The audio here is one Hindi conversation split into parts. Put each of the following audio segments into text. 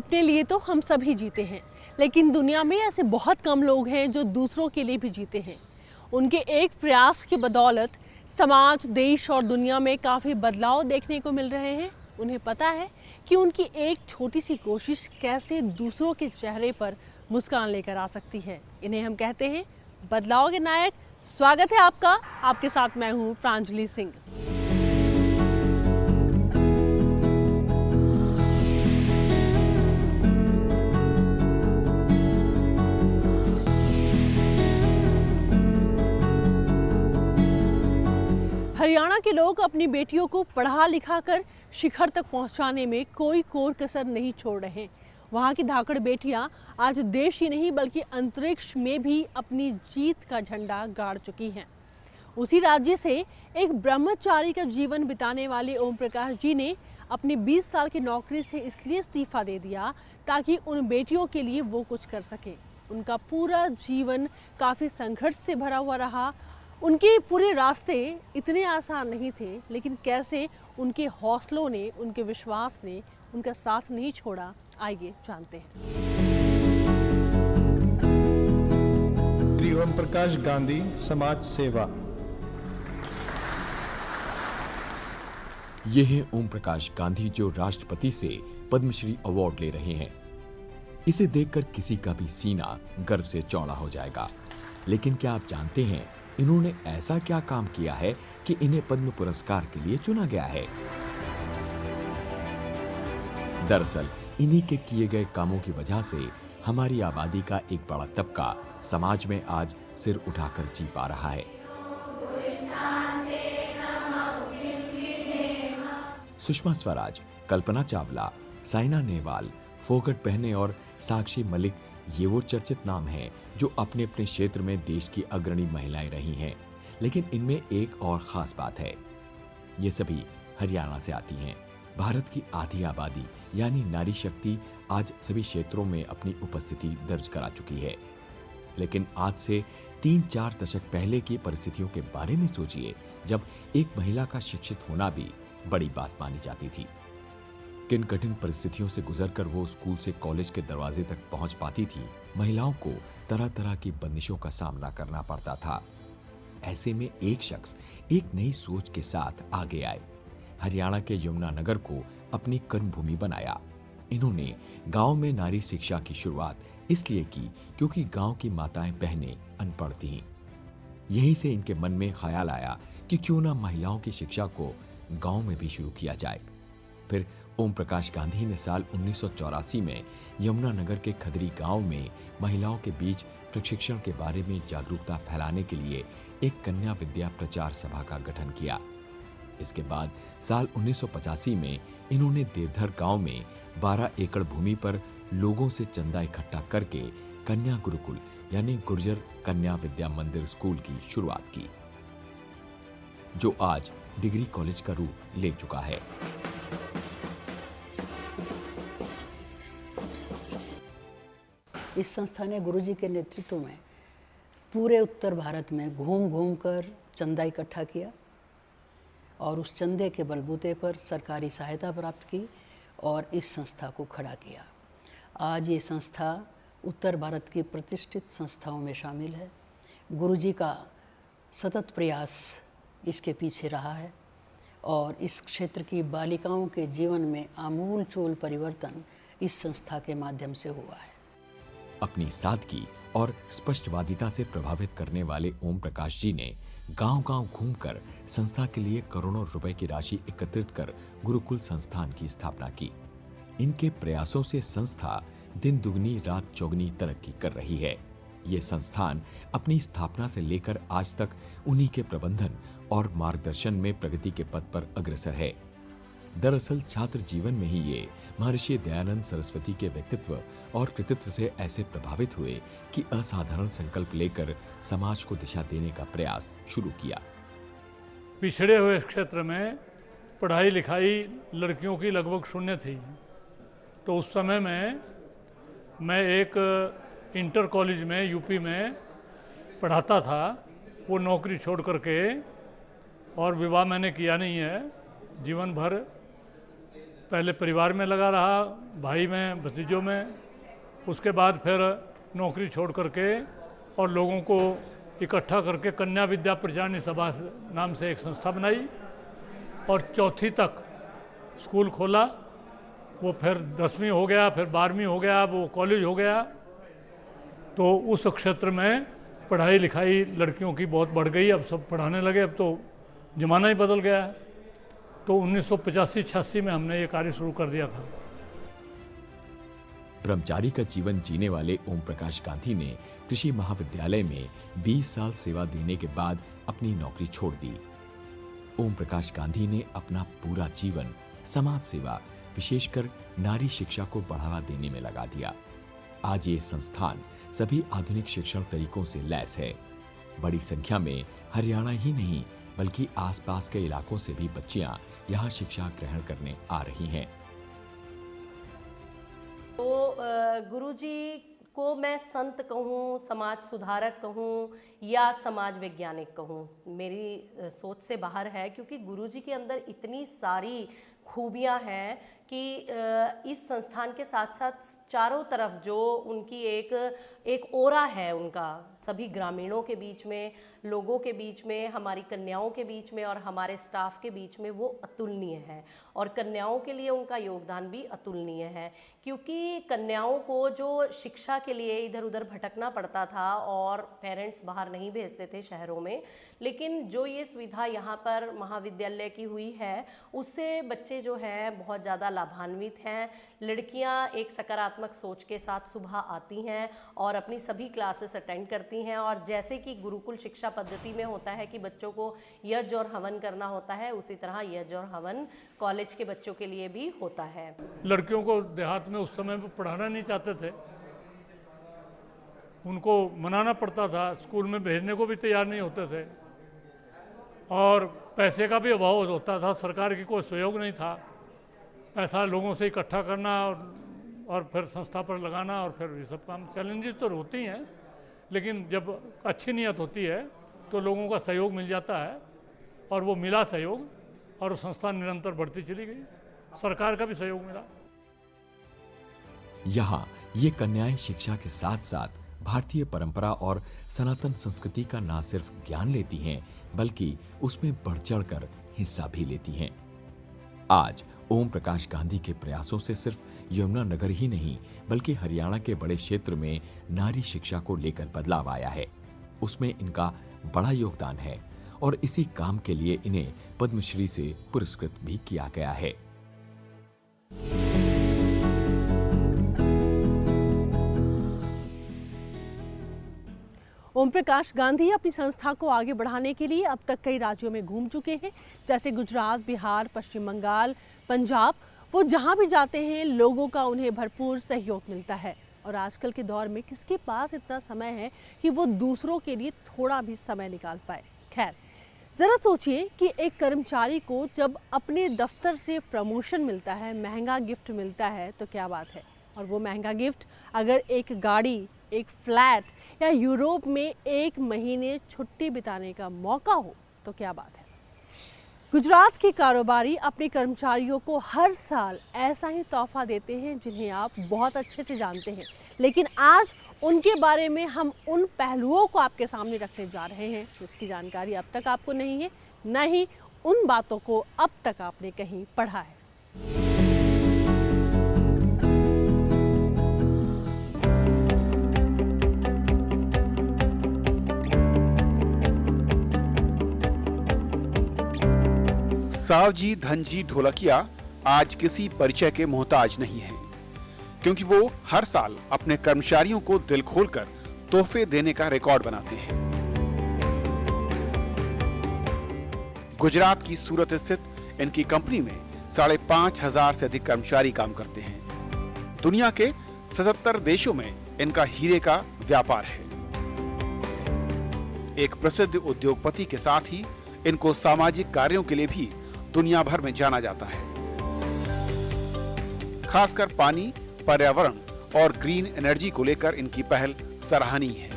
अपने लिए तो हम सभी जीते हैं, लेकिन दुनिया में ऐसे बहुत कम लोग हैं जो दूसरों के लिए भी जीते हैं। उनके एक प्रयास की बदौलत समाज, देश और दुनिया में काफ़ी बदलाव देखने को मिल रहे हैं। उन्हें पता है कि उनकी एक छोटी सी कोशिश कैसे दूसरों के चेहरे पर मुस्कान लेकर आ सकती है। इन्हें हम कहते हैं बदलाव के नायक। स्वागत है आपका, आपके साथ मैं हूँ प्रांजलि सिंह। हरियाणा के लोग अपनी बेटियों को पढ़ा लिखा कर शिखर तक पहुंचाने में कोई कोर कसर नहीं छोड़ रहे। वहां की धाकड़ बेटियां आज देश ही नहीं बल्कि अंतरिक्ष में भी अपनी जीत का झंडा गाड़ चुकी हैं। उसी राज्य से एक ब्रह्मचारी का जीवन बिताने वाले ओम प्रकाश जी ने अपनी 20 साल की नौकरी से इसलिए इस्तीफा दे दिया ताकि उन बेटियों के लिए वो कुछ कर सके। उनका पूरा जीवन काफ़ी संघर्ष से भरा हुआ रहा। उनके पूरे रास्ते इतने आसान नहीं थे, लेकिन कैसे उनके हौसलों ने, उनके विश्वास ने उनका साथ नहीं छोड़ा, आइए जानते हैं। श्री ओम प्रकाश गांधी, समाज सेवा। ये हैं ओम प्रकाश गांधी जो राष्ट्रपति से पद्मश्री अवार्ड ले रहे हैं। इसे देखकर किसी का भी सीना गर्व से चौड़ा हो जाएगा। लेकिन क्या आप जानते हैं इन्होंने ऐसा क्या काम किया है कि इन्हें पद्म पुरस्कार के लिए चुना गया है? दरअसल इन्हीं के किए गए कामों की वजह से हमारी आबादी का एक बड़ा तबका समाज में आज सिर उठाकर जी पा रहा है। सुषमा स्वराज, कल्पना चावला, साइना नेहवाल, फोगट बहने और साक्षी मलिक ये वो चर्चित नाम हैं जो अपने अपने क्षेत्र में देश की अग्रणी महिलाएं रही हैं। लेकिन इनमें एक और खास बात है, ये सभी हरियाणा से आती हैं। भारत की आधी आबादी यानी नारी शक्ति आज सभी क्षेत्रों में अपनी उपस्थिति दर्ज करा चुकी है। लेकिन आज से 3-4 दशक पहले की परिस्थितियों के बारे में सोचिए, जब एक महिला का शिक्षित होना भी बड़ी बात मानी जाती थी। किन कठिन परिस्थितियों से गुजरकर वो स्कूल से कॉलेज के दरवाजे तक पहुंच पाती थी। महिलाओं को तरह तरह की बंदिशों का सामना करना पड़ता था। ऐसे में एक शख्स एक नई सोच के साथ आगे आए। हरियाणा के यमुनानगर को अपनी कर्मभूमि बनाया। इन्होंने गांव में नारी शिक्षा की शुरुआत इसलिए की क्योंकि गांव की माताएं बहनें अनपढ़ थीं। यहीं से इनके मन में ख्याल आया कि क्यों ना महिलाओं की शिक्षा को गांव में भी शुरू किया जाए। फिर ओम प्रकाश गांधी ने साल 1984 में यमुनानगर के खदरी गांव में महिलाओं के बीच प्रशिक्षण के बारे में जागरूकता फैलाने के लिए एक कन्या विद्या प्रचार सभा का गठन किया। इसके बाद साल 1985 में इन्होंने देवधर गांव में 12 एकड़ भूमि पर लोगों से चंदा इकट्ठा करके कन्या गुरुकुल यानी गुर्जर कन्या विद्या मंदिर स्कूल की शुरुआत की, जो आज डिग्री कॉलेज का रूप ले चुका है। इस संस्था ने गुरुजी के नेतृत्व में पूरे उत्तर भारत में घूम घूम कर चंदा इकट्ठा किया और उस चंदे के बलबूते पर सरकारी सहायता प्राप्त की और इस संस्था को खड़ा किया। आज ये संस्था उत्तर भारत की प्रतिष्ठित संस्थाओं में शामिल है। गुरुजी का सतत प्रयास इसके पीछे रहा है और इस क्षेत्र की बालिकाओं के जीवन में आमूल-चूल परिवर्तन इस संस्था के माध्यम से हुआ है। अपनी सादगी और स्पष्टवादिता से प्रभावित करने वाले ओम प्रकाश जी ने गांव-गांव घूमकर संस्था के लिए करोड़ों रुपए की राशि एकत्रित कर गुरुकुल संस्थान की स्थापना की। इनके प्रयासों से संस्था दिन दुगनी रात चौगनी तरक्की कर रही है। ये संस्थान अपनी स्थापना से लेकर आज तक उन्हीं के प्रबंधन और मार्गदर्शन में प्रगति के पथ पर अग्रसर है। दरअसल छात्र जीवन में ही ये महर्षि दयानंद सरस्वती के व्यक्तित्व और कृतित्व से ऐसे प्रभावित हुए कि असाधारण संकल्प लेकर समाज को दिशा देने का प्रयास शुरू किया। पिछड़े हुए इस क्षेत्र में पढ़ाई लिखाई लड़कियों की लगभग शून्य थी। तो उस समय में मैं एक इंटर कॉलेज में यूपी में पढ़ाता था। वो नौकरी छोड़ करके, और विवाह मैंने किया नहीं है, जीवन भर पहले परिवार में लगा रहा, भाई में, भतीजों में। उसके बाद फिर नौकरी छोड़ करके और लोगों को इकट्ठा करके कन्या विद्या प्रचारिणी सभा नाम से एक संस्था बनाई और 4वीं तक स्कूल खोला। वो फिर 10वीं हो गया, फिर 12वीं हो गया, वो कॉलेज हो गया। तो उस क्षेत्र में पढ़ाई लिखाई लड़कियों की बहुत बढ़ गई। अब सब पढ़ाने लगे, अब तो ज़माना ही बदल गया है। तो 1985-86 में हमने ये कार्य शुरू कर दिया था। ब्रह्मचारी का जीवन जीने वाले ओम प्रकाश गांधी ने कृषि महाविद्यालय में 20 साल सेवा देने के बाद अपनी नौकरी छोड़ दी। ओम प्रकाश गांधी ने अपना पूरा जीवन समाज सेवा, विशेषकर नारी शिक्षा को बढ़ावा देने में लगा दिया। आज ये संस्थान सभी आधुनिक शिक्षण तरीकों से लैस है। बड़ी संख्या में हरियाणा ही नहीं बल्कि आसपास के इलाकों से भी बच्चियां यहाँ शिक्षा ग्रहण करने आ रही हैं। तो गुरुजी को मैं संत कहूँ, समाज सुधारक कहूँ या समाज वैज्ञानिक कहूँ, मेरी सोच से बाहर है, क्योंकि गुरुजी के अंदर इतनी सारी खूबियाँ हैं कि इस संस्थान के साथ साथ चारों तरफ जो उनकी एक ओरा है उनका, सभी ग्रामीणों के बीच में, लोगों के बीच में, हमारी कन्याओं के बीच में और हमारे स्टाफ के बीच में, वो अतुलनीय है। और कन्याओं के लिए उनका योगदान भी अतुलनीय है, क्योंकि कन्याओं को जो शिक्षा के लिए इधर उधर भटकना पड़ता था और पेरेंट्स बाहर नहीं भेजते थे शहरों में, लेकिन जो ये सुविधा यहाँ पर महाविद्यालय की हुई है उससे बच्चे जो हैं बहुत ज़्यादा लाभान्वित हैं। लड़कियाँ एक सकारात्मक सोच के साथ सुबह आती हैं और अपनी सभी क्लासेस अटेंड करती हैं। और जैसे कि गुरुकुल शिक्षा पद्धति में होता है कि बच्चों को यज्ञ और हवन करना होता है, उसी तरह यज्ञ और हवन कॉलेज के बच्चों के लिए भी होता है। लड़कियों को देहात में उस समय पढ़ाना नहीं चाहते थे, उनको मनाना पड़ता था, स्कूल में भेजने को भी तैयार नहीं होते थे और पैसे का भी अभाव होता था, सरकार की कोई सहयोग नहीं था। पैसा लोगों से इकट्ठा करना और फिर संस्था पर लगाना और फिर ये सब काम, चैलेंजेस तो होती हैं, लेकिन जब अच्छी नीयत होती है तो लोगों का सहयोग मिल जाता है और वो मिला सहयोग और संस्था निरंतर बढ़ती चली गई, सरकार का भी सहयोग मिला। यहाँ ये कन्याएं शिक्षा के साथ साथ भारतीय परंपरा और सनातन संस्कृति का न सिर्फ ज्ञान लेती हैं बल्कि उसमें बढ़ चढ़कर हिस्सा भी लेती हैं। आज ओम प्रकाश गांधी के प्रयासों से सिर्फ यमुनानगर ही नहीं बल्कि हरियाणा के बड़े क्षेत्र में नारी शिक्षा को लेकर बदलाव आया है। उसमें इनका बड़ा योगदान है और इसी काम के लिए इन्हें पद्मश्री से पुरस्कृत भी किया गया है। ओम प्रकाश गांधी अपनी संस्था को आगे बढ़ाने के लिए अब तक कई राज्यों में घूम चुके हैं, जैसे गुजरात, बिहार, पश्चिम बंगाल, पंजाब। वो जहां भी जाते हैं लोगों का उन्हें भरपूर सहयोग मिलता है। और आजकल के दौर में किसके पास इतना समय है कि वो दूसरों के लिए थोड़ा भी समय निकाल पाए। खैर, ज़रा सोचिए कि एक कर्मचारी को जब अपने दफ्तर से प्रमोशन मिलता है, महंगा गिफ्ट मिलता है, तो क्या बात है। और वो महंगा गिफ्ट अगर एक गाड़ी, एक फ्लैट या यूरोप में 1 महीने छुट्टी बिताने का मौका हो तो क्या बात है। गुजरात के कारोबारी अपने कर्मचारियों को हर साल ऐसा ही तोहफा देते हैं जिन्हें आप बहुत अच्छे से जानते हैं, लेकिन आज उनके बारे में हम उन पहलुओं को आपके सामने रखने जा रहे हैं जिसकी जानकारी अब तक आपको नहीं है, न ही उन बातों को अब तक आपने कहीं पढ़ा है। सावजी धनजी ढोलकिया आज किसी परिचय के मोहताज नहीं है, क्योंकि वो हर साल अपने कर्मचारियों को दिल खोलकर तोहफे देने का रिकॉर्ड बनाते हैं। गुजरात की सूरत स्थित इनकी कंपनी में 5,500 से अधिक कर्मचारी काम करते हैं। दुनिया के 77 देशों में इनका हीरे का व्यापार है। एक प्रसिद्ध उद्योगपति के साथ ही इनको सामाजिक कार्यों के लिए भी दुनिया भर में जाना जाता है। खासकर पानी, पर्यावरण और ग्रीन एनर्जी को लेकर इनकी पहल सराहनीय है।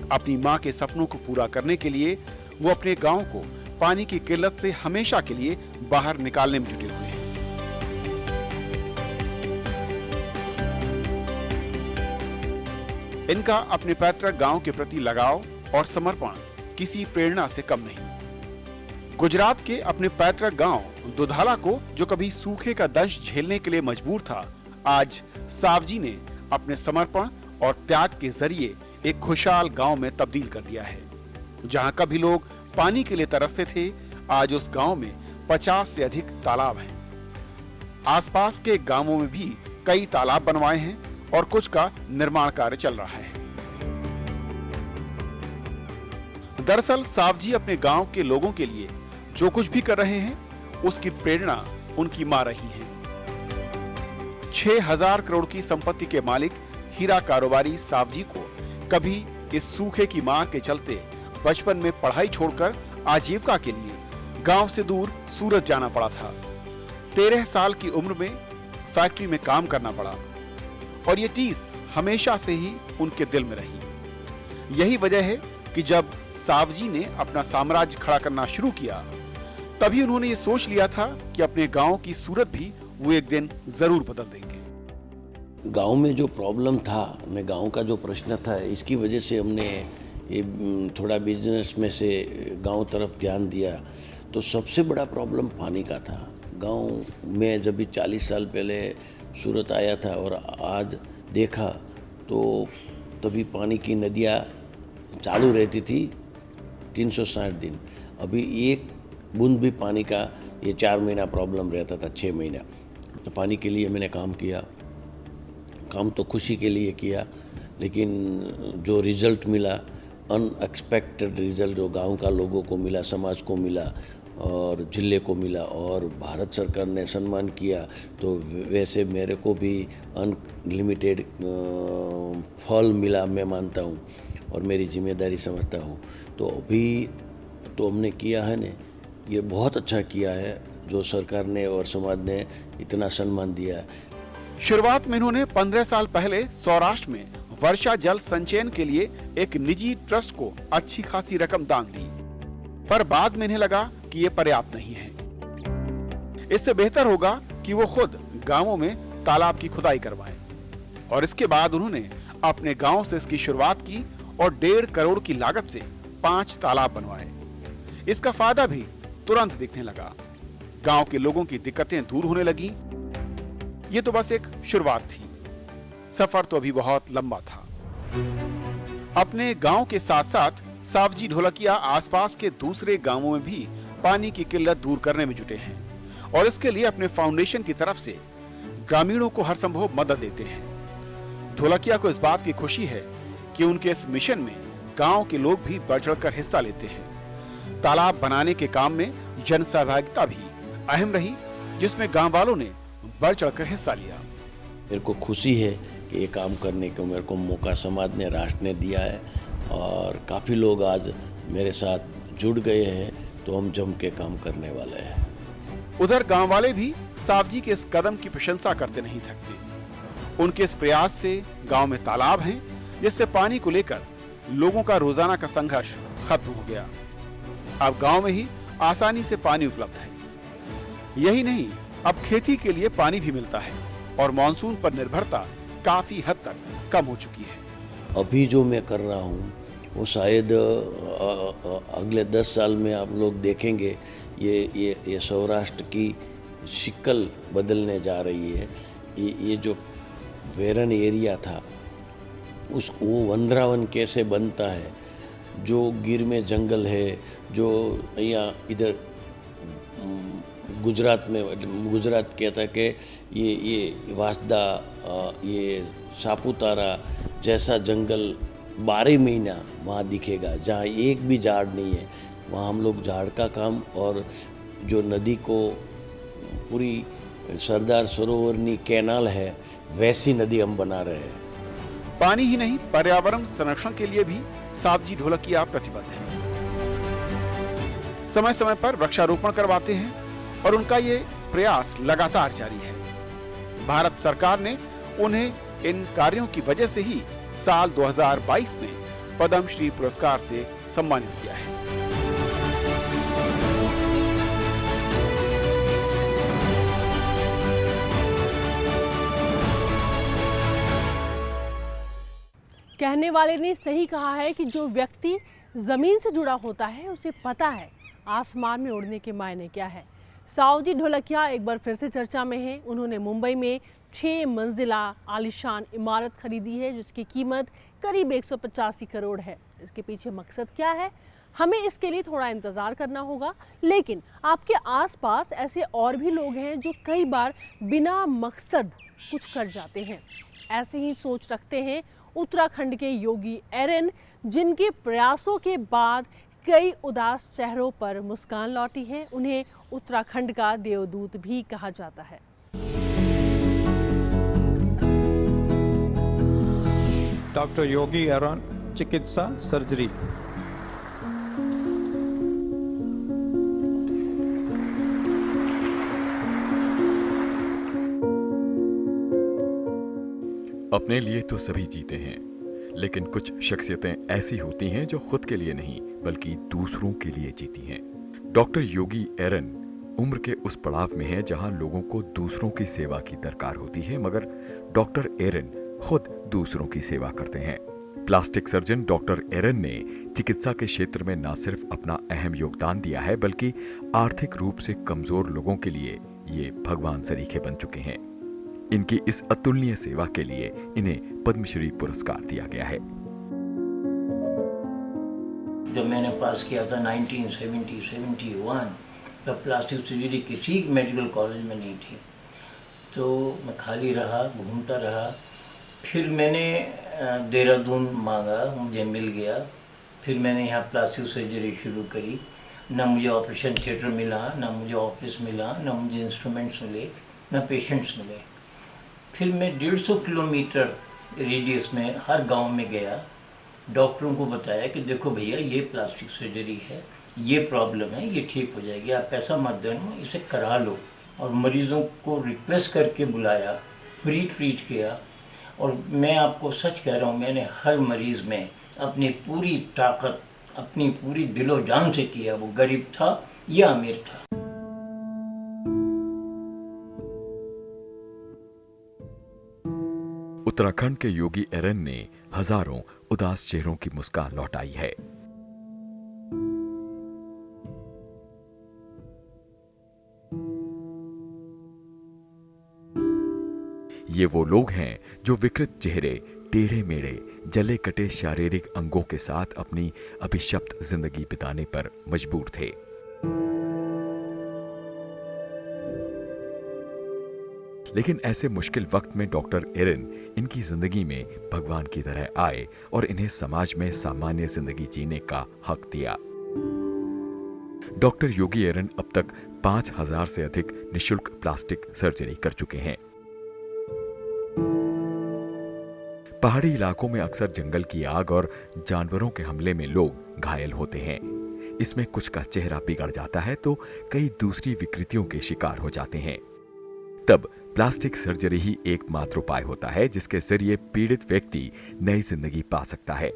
अपनी मां के सपनों को पूरा करने के लिए वो अपने गांव को पानी की किल्लत से हमेशा के लिए बाहर निकालने में जुटे हुए हैं। इनका अपने पैतृक गांव के प्रति लगाव और समर्पण किसी प्रेरणा से कम नहीं। गुजरात के अपने पैतृक गांव दुधाला को, जो कभी सूखे का दंश झेलने के लिए मजबूर था, आज सावजी ने अपने समर्पण और त्याग के जरिए एक खुशहाल गांव में तब्दील कर दिया है। जहां कभी लोग पानी के लिए तरसते थे, आज उस गांव में 50 से अधिक तालाब हैं। आसपास के गांवों में भी कई तालाब बनवाए हैं और कुछ का निर्माण कार्य चल रहा है। दरअसल सावजी अपने गांव के लोगों के लिए जो कुछ भी कर रहे हैं, उसकी प्रेरणा उनकी मां रही है। 6000 करोड़ की संपत्ति के मालिक हीरा कारोबारी सावजी को कभी इस सूखे की मार के चलते बचपन में पढ़ाई छोड़कर आजीविका के लिए गांव से दूर सूरत जाना पड़ा था। 13 साल की उम्र में फैक्ट्री में काम करना पड़ा और ये टीस हमेशा से ही उनके दिल में रही। यही वजह है कि जब सावजी ने अपना साम्राज्य खड़ा करना शुरू किया, तभी उन्होंने ये सोच लिया था कि अपने गांव की सूरत भी वो एक दिन जरूर बदल देंगे। गांव में जो प्रॉब्लम था, मैं गांव का जो प्रश्न था, इसकी वजह से हमने ये थोड़ा बिजनेस में से गांव तरफ ध्यान दिया। तो सबसे बड़ा प्रॉब्लम पानी का था। गांव में जब भी 40 साल पहले सूरत आया था और आज देखा तो तभी पानी की नदियाँ चालू रहती थी 360 दिन। अभी एक बूंद भी पानी का ये 4 महीना प्रॉब्लम रहता था, 6 महीना। तो पानी के लिए मैंने काम किया, काम तो खुशी के लिए किया, लेकिन जो रिज़ल्ट मिला, अनएक्सपेक्टेड रिज़ल्ट जो गांव का लोगों को मिला, समाज को मिला और जिले को मिला और भारत सरकार ने सम्मान किया, तो वैसे मेरे को भी अनलिमिटेड फल मिला, मैं मानता हूँ और मेरी जिम्मेदारी समझता हूँ। तो अभी तो हमने किया है ने, ये बहुत अच्छा किया है जो सरकार ने और समाज ने इतना सम्मान दिया। शुरुआत में इन्होंने 15 साल पहले सौराष्ट्र में वर्षा जल संचयन के लिए एक निजी ट्रस्ट को अच्छी खासी रकम दान दी, पर बाद में इन्हें लगा कि ये पर्याप्त नहीं है। इससे बेहतर होगा कि वो खुद गांवों में तालाब की खुदाई करवाएं। और इसके बाद उन्होंने अपने गांव से इसकी शुरुआत की और 1.5 करोड़ की लागत से 5 तालाब बनवाए। इसका फायदा भी तुरंत दिखने लगा। गांव के लोगों की दिक्कतें दूर होने लगी। ये तो बस एक शुरुआत थी, सफर तो अभी बहुत लंबा था। अपने गांव के साथ साथ सावजी ढोलकिया आसपास के दूसरे गांवों में भी पानी की किल्लत दूर करने में जुटे हैं और इसके लिए अपने फाउंडेशन की तरफ से ग्रामीणों को हर संभव मदद देते हैं। ढोलकिया को इस बात की खुशी है कि उनके इस मिशन में गांव के लोग भी बढ़ चढ़कर हिस्सा लेते हैं। तालाब बनाने के काम में जन सहभागिता भी अहम रही, जिसमें गांव वालों ने बढ़ चढ़कर हिस्सा लिया। मेरे को खुशी है कि ये काम करने को मेरे को मौका समाज ने, राष्ट्र ने दिया है और काफ़ी लोग आज मेरे साथ जुड़ गए हैं, तो हम जम के काम करने वाले हैं। उधर गांव वाले भी सावजी के इस कदम की प्रशंसा करते नहीं थकते। उनके इस प्रयास से गांव में तालाब हैं, जिससे पानी को लेकर लोगों का रोजाना का संघर्ष खत्म हो गया। अब गांव में ही आसानी से पानी उपलब्ध है। यही नहीं, अब खेती के लिए पानी भी मिलता है और मॉनसून पर निर्भरता काफी हद तक कम हो चुकी है। अभी जो मैं कर रहा हूँ वो शायद अगले 10 साल में आप लोग देखेंगे ये सौराष्ट्र की शिकल बदलने जा रही है। ये जो वेरन एरिया था, वो वंद्रावन कैसे बनता है, जो गिर में जंगल है, जो यहाँ इधर गुजरात कहता है कि ये वासदा, ये सापुतारा जैसा जंगल 12 महीना वहाँ दिखेगा। जहाँ एक भी झाड़ नहीं है, वहाँ हम लोग झाड़ का काम और जो नदी को पूरी सरदार सरोवरनी कैनाल है, वैसी नदी हम बना रहे हैं। पानी ही नहीं, पर्यावरण संरक्षण के लिए भी सावजी ढोलकिया प्रतिबद्ध है। समय समय पर वृक्षारोपण करवाते हैं और उनका ये प्रयास लगातार जारी है। भारत सरकार ने उन्हें इन कार्यों की वजह से ही साल 2022 में पद्म श्री पुरस्कार से सम्मानित किया है। कहने वाले ने सही कहा है कि जो व्यक्ति ज़मीन से जुड़ा होता है उसे पता है आसमान में उड़ने के मायने क्या है। सावजी ढोलकिया एक बार फिर से चर्चा में हैं। उन्होंने मुंबई में 6 मंजिला आलीशान इमारत खरीदी है जिसकी कीमत करीब 185 करोड़ है। इसके पीछे मकसद क्या है, हमें इसके लिए थोड़ा इंतज़ार करना होगा। लेकिन आपके आसपास ऐसे और भी लोग हैं जो कई बार बिना मकसद कुछ कर जाते हैं। ऐसे ही सोच रखते हैं उत्तराखंड के योगी एरन, जिनके प्रयासों के बाद कई उदास चेहरों पर मुस्कान लौटी है। उन्हें उत्तराखंड का देवदूत भी कहा जाता है। डॉक्टर योगी एरन, चिकित्सा सर्जरी। अपने लिए तो सभी जीते हैं, लेकिन कुछ शख्सियतें ऐसी होती हैं जो खुद के लिए नहीं बल्कि दूसरों के लिए जीती हैं। डॉक्टर योगी एरन उम्र के उस पड़ाव में है जहां लोगों को दूसरों की सेवा की दरकार होती है, मगर डॉक्टर एरन खुद दूसरों की सेवा करते हैं। प्लास्टिक सर्जन डॉक्टर एरन ने चिकित्सा के क्षेत्र में न सिर्फ अपना अहम योगदान दिया है बल्कि आर्थिक रूप से कमजोर लोगों के लिए ये भगवान सरीखे बन चुके हैं। इनकी इस अतुलनीय सेवा के लिए इन्हें पद्मश्री पुरस्कार दिया गया है। जब मैंने पास किया था 1971 तब प्लास्टिक सर्जरी किसी मेडिकल कॉलेज में नहीं थी, तो मैं खाली रहा, घूमता रहा। फिर मैंने देहरादून मांगा, मुझे मिल गया। फिर मैंने यहाँ प्लास्टिक सर्जरी शुरू करी। ना मुझे ऑपरेशन थिएटर मिला, ना मुझे ऑफिस मिला, ना मुझे इंस्ट्रूमेंट्स मिले, ना पेशेंट्स मिले। फिर मैं 150 किलोमीटर रेडियस में हर गांव में गया, डॉक्टरों को बताया कि देखो भैया ये प्लास्टिक सर्जरी है, ये प्रॉब्लम है, ये ठीक हो जाएगी, आप पैसा मत देना, इसे करा लो। और मरीज़ों को रिक्वेस्ट करके बुलाया, फ्री ट्रीट किया। और मैं आपको सच कह रहा हूँ, मैंने हर मरीज़ में अपनी पूरी ताकत, अपनी पूरी दिलो जान से किया, वो गरीब था या अमीर था। उत्तराखंड के योगी एरन ने हजारों उदास चेहरों की मुस्कान लौटाई है। ये वो लोग हैं जो विकृत चेहरे, टेढ़े मेढ़े, जले कटे शारीरिक अंगों के साथ अपनी अभिशप्त जिंदगी बिताने पर मजबूर थे। लेकिन ऐसे मुश्किल वक्त में डॉक्टर एरन इनकी जिंदगी में भगवान की तरह आए और इन्हें समाज में सामान्य जिंदगी जीने का हक दिया। डॉक्टर योगी एरन अब तक 5000 से अधिक निशुल्क प्लास्टिक सर्जरी कर चुके हैं। पहाड़ी इलाकों में अक्सर जंगल की आग और जानवरों के हमले में लोग घायल होते हैं। इसमें कुछ का चेहरा बिगड़ जाता है तो कई दूसरी विकृतियों के शिकार हो जाते हैं। तब प्लास्टिक सर्जरी ही एकमात्र उपाय होता है जिसके जरिए पीड़ित व्यक्ति नई जिंदगी पा सकता है।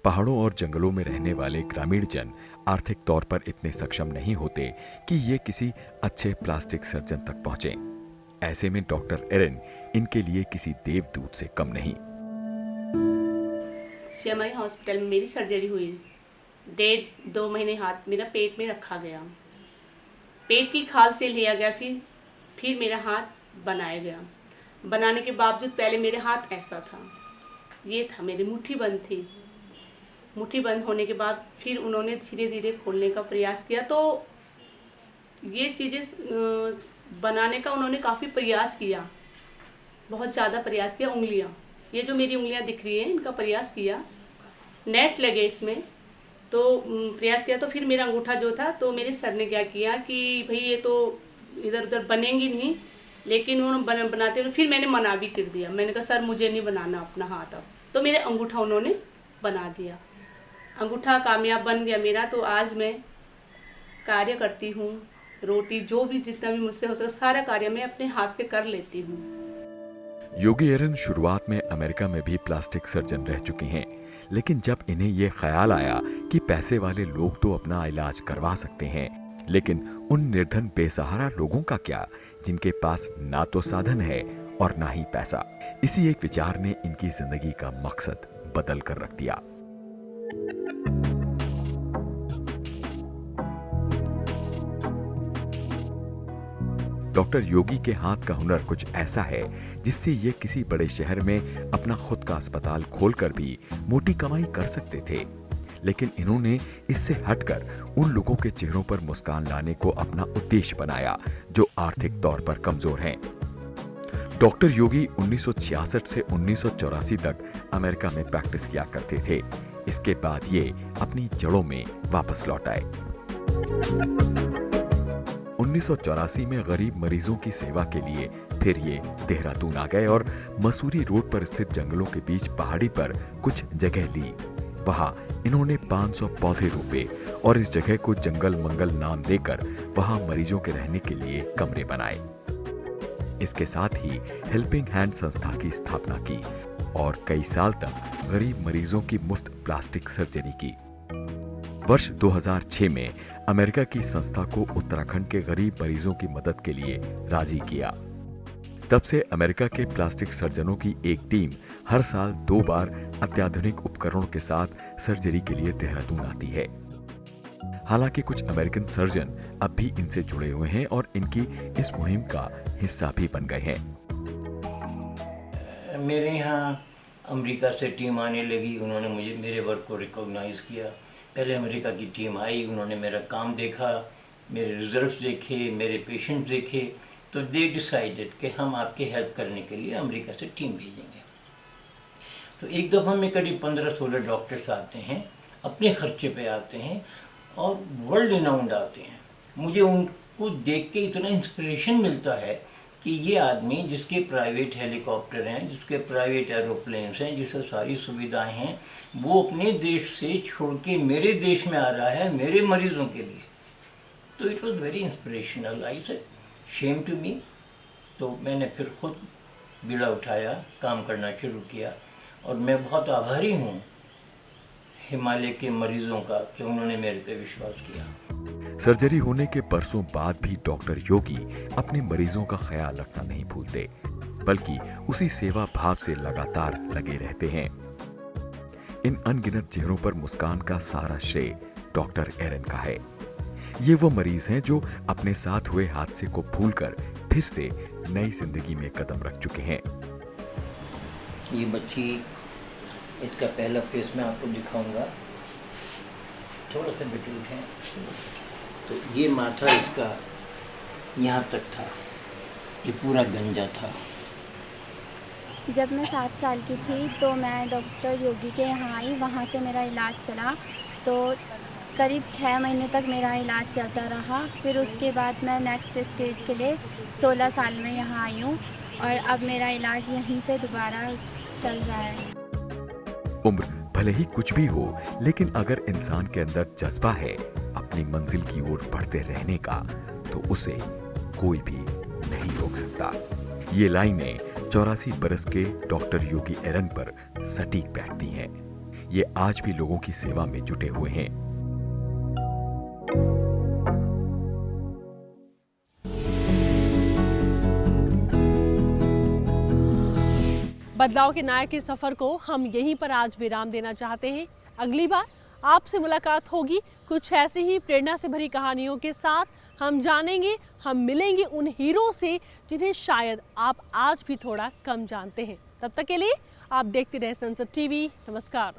पहाड़ों और जंगलों में रहने वाले ग्रामीण जन आर्थिक तौर पर इतने सक्षम नहीं होते कि ये किसी अच्छे प्लास्टिक सर्जन तक पहुंचे। ऐसे में डॉक्टर एरन इनके लिए किसी देवदूत से कम नहीं। CMI हॉस्पिटल में मेरी सर्जरी हुई। 1.5-2 महीने हाथ मेरा पेट में रखा गया, पेट की खाल से लिया गया, फिर मेरा हाथ बनाया गया। बनाने के बावजूद पहले मेरे हाथ ऐसा था, ये था, मेरी मुट्ठी बंद थी। मुट्ठी बंद होने के बाद फिर उन्होंने धीरे धीरे खोलने का प्रयास किया, तो ये चीज़ें बनाने का उन्होंने काफ़ी प्रयास किया, बहुत ज़्यादा प्रयास किया। उंगलियां, ये जो मेरी उंगलियां दिख रही हैं, इनका प्रयास किया, नेट लगे इसमें, तो प्रयास किया। तो फिर मेरा अंगूठा जो था, तो मेरे सर ने क्या किया कि भाई ये तो इधर उधर बनेंगी नहीं, लेकिन उन्होंने बनाते हुए फिर मैंने मना भी कर दिया। मैंने कहा सर मुझे नहीं बनाना अपना हाथ अब, तो मेरे अंगूठा उन्होंने बना दिया। अंगूठा कामयाब बन गया मेरा, तो आज मैं कार्य करती हूँ, रोटी जो भी जितना भी मुझसे हो सके सारा कार्य मैं अपने हाथ से कर लेती हूँ। योगी एरन शुरुआत में अमेरिका में भी प्लास्टिक सर्जन रह चुके हैं, लेकिन जब इन्हें यह ख्याल आया कि पैसे वाले लोग तो अपना इलाज करवा सकते हैं, लेकिन उन निर्धन बेसहारा लोगों का क्या जिनके पास ना तो साधन है और ना ही पैसा। इसी एक विचार ने इनकी जिंदगी का मकसद बदल कर रख दिया। डॉक्टर योगी के हाथ का हुनर कुछ ऐसा है जिससे ये किसी बड़े शहर में अपना खुद का अस्पताल खोलकर भी मोटी कमाई कर सकते थे, लेकिन इन्होंने इससे हटकर उन लोगों के चेहरों पर मुस्कान लाने को अपना उद्देश्य बनाया जो आर्थिक तौर पर कमजोर हैं। डॉक्टर योगी 1966 से 1984 तक अमेरिका में प्रैक्टिस किया करते थे। इसके बाद ये अपनी जड़ों में वापस लौट आए। 1984 में गरीब मरीजों की सेवा के लिए फिर ये देहरादून आ गए और मसूरी रोड पर स्थित जंगलों के बीच पहाड़ी पर कुछ जगह ली। वहां इन्होंने 500 पौधे रोपे और इस जगह को जंगल मंगल नाम देकर वहां मरीजों के रहने के लिए कमरे बनाए। इसके साथ ही हेल्पिंग हैंड संस्था की स्थापना की और कई साल तक गरीब मरीजों की मुफ्त प्लास्टिक सर्जरी की। वर्ष 2006 में अमेरिका की संस्था को उत्तराखंड के गरीब मरीजों की मदद के लिए राजी किया। तब से अमेरिका के प्लास्टिक सर्जनों की एक टीम हर साल 2 बार अत्याधुनिक उपकरणों के साथ सर्जरी के लिए देहरादून आती है। हालांकि कुछ अमेरिकन सर्जन अब भी इनसे जुड़े हुए हैं और इनकी इस मुहिम का हिस्सा भी बन गए हैं। मेरे यहाँ अमेरिका से टीम आने लगी, उन्होंने मुझे मेरे वर्क को रिकॉग्नाइज किया। पहले अमेरिका की टीम आई, उन्होंने मेरा काम देखा, मेरे रिजल्ट्स देखे, मेरे पेशेंट देखे, तो दे डिसाइडेड कि हम आपके हेल्प करने के लिए अमेरिका से टीम भेजेंगे। तो एक दफ़ा में करीब 15-16 डॉक्टर्स आते हैं, अपने खर्चे पे आते हैं और वर्ल्ड रिनाउंड आते हैं। मुझे उनको देख के इतना इंस्पिरेशन मिलता है कि ये आदमी जिसके प्राइवेट हेलीकॉप्टर हैं, जिसके प्राइवेट एरोप्लेन्स हैं, जिससे सारी सुविधाएं हैं, वो अपने देश से छोड़ के मेरे देश में आ रहा है मेरे मरीजों के लिए। तो it was very inspirational. I said shame to me. तो मैंने फिर खुद बीड़ा उठाया, काम करना शुरू किया और मैं बहुत आभारी हूँ हिमालय के मरीजों का कि उन्होंने मेरे पे विश्वास किया। सर्जरी होने के बरसों बाद भी डॉक्टर योगी अपने मरीजों का ख्याल रखना नहीं भूलते, बल्कि उसी सेवा भाव से लगातार लगे रहते हैं। इन अनगिनत चेहरों पर मुस्कान का सारा श्रेय डॉक्टर एरन का है। ये वो मरीज हैं जो अपने साथ हुए हादसे को भूलकर फिर से नई जिंदगी में कदम रख चुके हैं। ये बच्ची, इसका पहला फेस मैं आपको दिखाऊंगा, थोड़ा सा बिटूट है। तो ये माथा इसका यहाँ तक था, ये पूरा गंजा था। जब मैं 7 साल की थी तो मैं डॉक्टर योगी के यहाँ आई, वहाँ से मेरा इलाज चला। तो करीब 6 महीने तक मेरा इलाज चलता रहा। फिर उसके बाद मैं नेक्स्ट स्टेज के लिए 16 साल में यहाँ आई हूँ और अब मेरा इलाज यहीं से दोबारा चल रहा है। उम्र भले ही कुछ भी हो, लेकिन अगर इंसान के अंदर जज्बा है अपनी मंजिल की ओर बढ़ते रहने का, तो उसे कोई भी नहीं रोक सकता। ये लाइनें 84 बरस के डॉक्टर योगी एरन पर सटीक बैठती हैं। ये आज भी लोगों की सेवा में जुटे हुए हैं। बदलाव के नायक के सफर को हम यहीं पर आज विराम देना चाहते हैं। अगली बार आपसे मुलाकात होगी कुछ ऐसी ही प्रेरणा से भरी कहानियों के साथ। हम जानेंगे, हम मिलेंगे उन हीरो से जिन्हें शायद आप आज भी थोड़ा कम जानते हैं। तब तक के लिए आप देखते रहे संसद टीवी। नमस्कार।